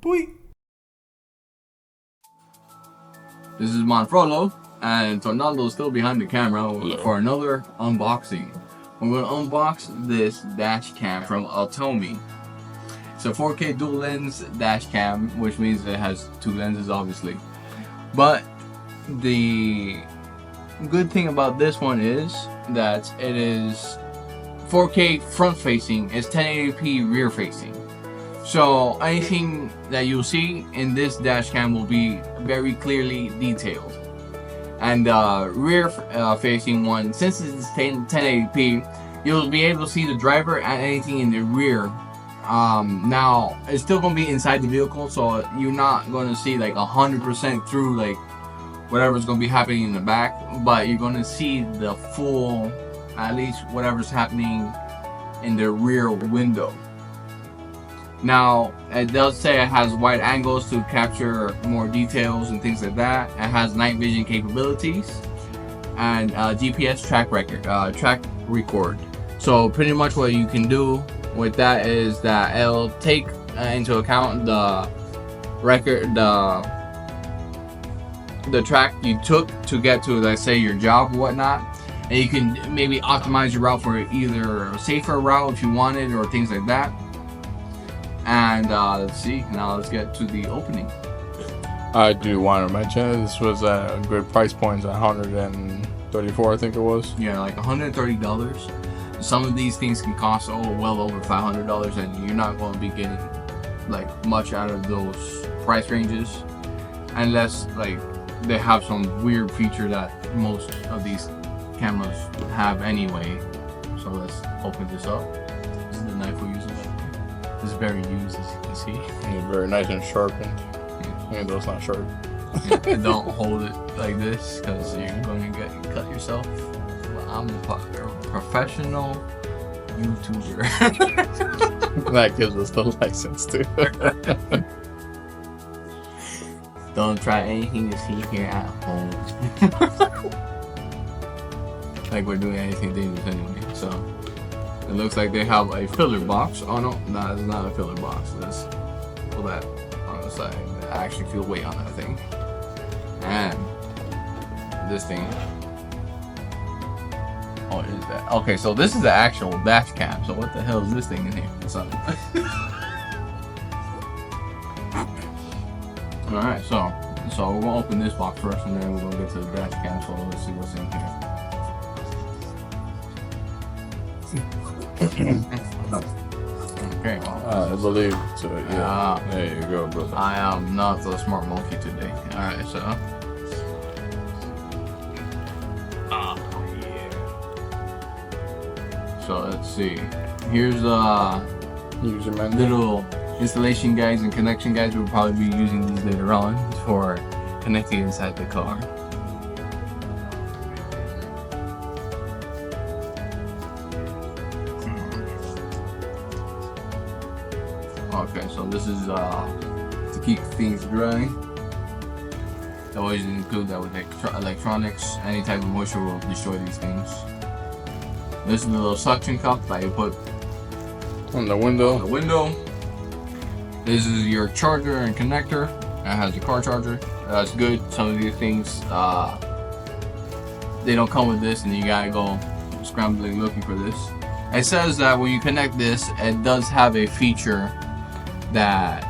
Boy. This is Manfrolo, and Tornado's still behind the camera for another unboxing. We're going to unbox this dash cam from Atomi. It's a 4K dual lens dash cam, which means it has two lenses obviously. But the good thing about this one is that it is 4K front facing, it's 1080p rear facing. So anything that you'll see in this dash cam will be very clearly detailed. And rear facing one, since it's 1080p, you'll be able to see the driver and anything in the rear. Now it's still gonna be inside the vehicle, so you're not gonna see like 100% through like whatever's gonna be happening in the back, but you're gonna see the full, at least whatever's happening in the rear window. Now it does say it has wide angles to capture more details and things like that. It has night vision capabilities and GPS track record. So pretty much what you can do with that is that it'll take into account the record, the track you took to get to, let's say, your job or whatnot, and you can maybe optimize your route for either a safer route if you wanted or things like that. And let's see, now let's get to the opening. I do want to mention this was a good price point at $134, I think it was. Yeah, like $130. Some of these things can cost well over $500, and you're not going to be getting like much out of those price ranges unless like they have some weird feature that most of these cameras have anyway. So let's open this up. This is the knife we're using. This is very used, as you can see. It's very nice and sharpened. Even though it's not sharp. And don't hold it like this because you're going to get cut yourself. I'm a professional YouTuber. That gives us the license too. Don't try anything you see here at home. Like we're doing anything dangerous anyway. So it looks like they have a filler box. Oh no, it's not a filler box. Let's pull that on the side. I actually feel weight on that thing. And this thing. Oh, is that? Okay, so this is the actual dash cam. So what the hell is this thing in here? Alright, so we're gonna open this box first and then we're gonna get to the dash cam, so let's see what's in here. Okay, well, I believe so, yeah. There you go, brother. I am not the smart monkey today. Alright, so so let's see. Here's little installation guides and connection guides. We'll probably be using these later on for connecting inside the car. Okay, so this is to keep things dry. They always include that with electronics. Any type of moisture will destroy these things. This is the little suction cup that you put on the window. This is your charger and connector. It has a car charger. That's good. Some of these things they don't come with this, and you gotta go scrambling looking for this. It says that when you connect this, it does have a feature that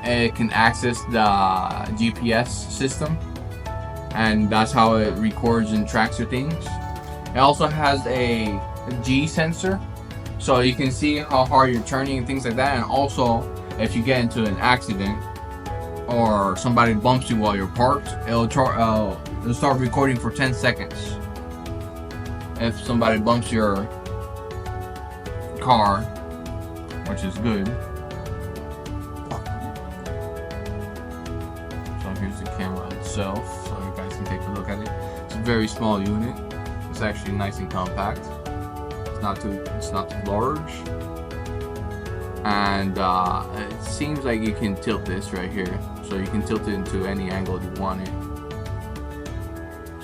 it can access the GPS system, and that's how it records and tracks your things. It also has a G sensor, so you can see how hard you're turning and things like that. And also, if you get into an accident or somebody bumps you while you're parked, it'll start recording for 10 seconds. If somebody bumps your car, which is good. So here's the camera itself, so you guys can take a look at it. It's a very small unit. It's actually nice and compact. It's not too large. And it seems like you can tilt this right here, so you can tilt it into any angle you want it.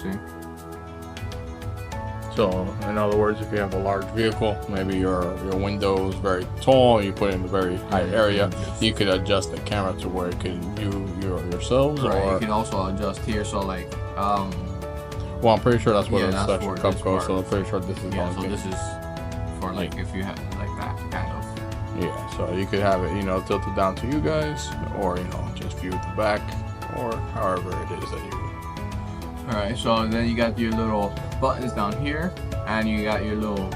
See? So in other words, if you have a large vehicle, maybe your window is very tall, you put it in a very high area, you could adjust the camera to where it can view yourselves. Right. Or you can also adjust here, so like well, I'm pretty sure that's where the suction cup goes, so I'm pretty sure this is so this is for like if you have like that kind of. Yeah, so you could have it, you know, tilted down to you guys, or, you know, just view the back, or however it is that you. Alright, so then you got your little buttons down here, and you got your little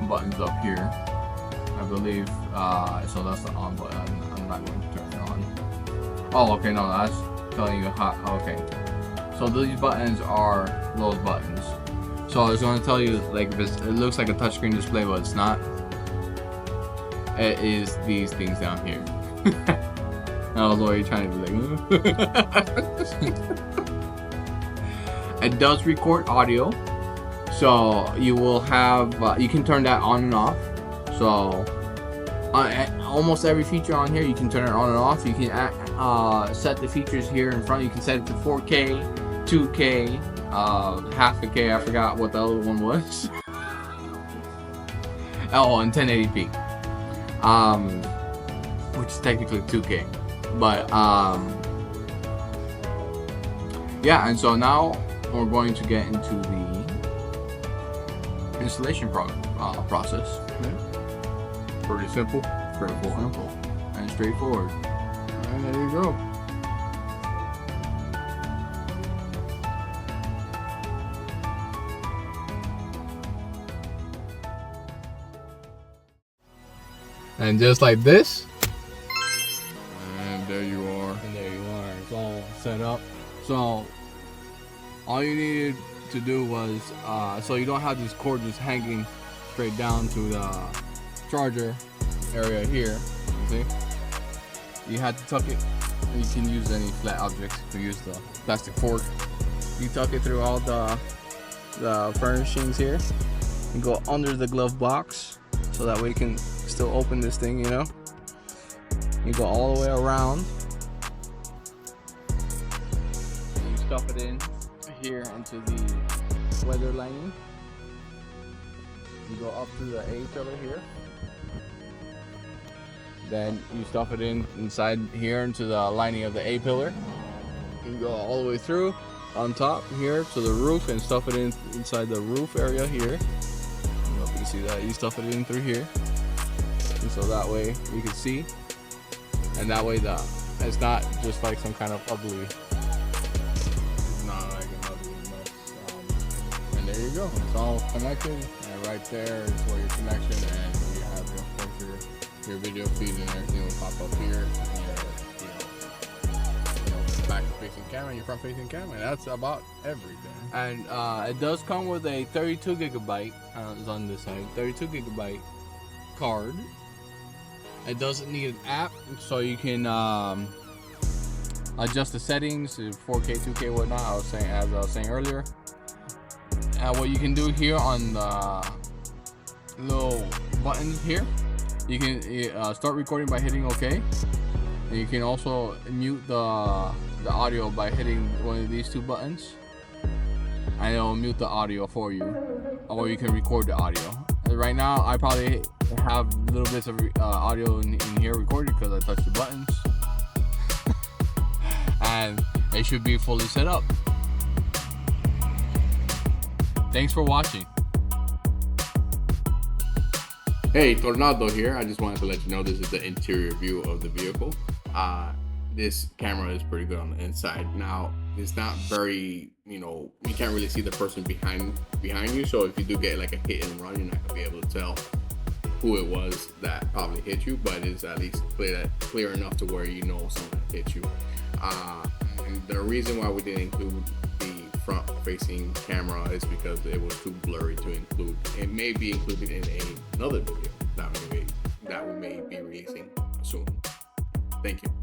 buttons up here, I believe. So that's the on button. I'm not going to turn it on. Oh, okay, no, that's telling you how. Okay, so these buttons are those buttons. So it's going to tell you like if it looks like a touchscreen display, but it's not. It is these things down here. I was already trying to be like. It does record audio, so you will have you can turn that on and off. So almost every feature on here you can turn it on and off. You can set the features here in front. You can set it to 4K, 2K, half a K. I forgot what the other one was. Oh, and 1080p. Which is technically 2K, but yeah. And so now we're going to get into the installation process. Yeah. Pretty simple, and straightforward. And there you go. And just like this, and there you are. And there you are. It's all set up. So all you needed to do was so you don't have this cord just hanging straight down to the charger area here. You see? You had to tuck it. You can use any flat objects to use the plastic fork. You tuck it through all the furnishings here. You go under the glove box, so that way you can still open this thing, you know. You go all the way around. And you stuff it in here into the weather lining. You go up to the A pillar here. Then you stuff it inside here into the lining of the A pillar. You go all the way through on top here to the roof and stuff it inside the roof area here. I don't know if you can see that. You stuff it in through here. And so that way you can see, and that way it's not just like some kind of ugly, it's not like an ugly mess. And there you go, it's all connected, and right there is where your connection, and you have of course your video feed and everything will pop up here. Your back facing camera, your front facing camera, and that's about everything. And it does come with a 32 gigabyte, it's on this side, 32 gigabyte card. It doesn't need an app, so you can adjust the settings, 4K, 2K, whatnot. As I was saying earlier. What you can do here on the little buttons here, you can start recording by hitting OK, and you can also mute the audio by hitting one of these two buttons, and it'll mute the audio for you, or you can record the audio. Right now, I probably have little bits of audio in here recorded because I touched the buttons, and it should be fully set up. Thanks for watching. Hey, Tornado here. I just wanted to let you know this is the interior view of the vehicle. This camera is pretty good on the inside. Now, it's not very, you can't really see the person behind you. So if you do get like a hit and run, you're not gonna be able to tell who it was that probably hit you, but it's at least clear enough to where you know someone hit you. And the reason why we didn't include the front facing camera is because it was too blurry to include. It may be included in another video that we may be releasing soon. Thank you.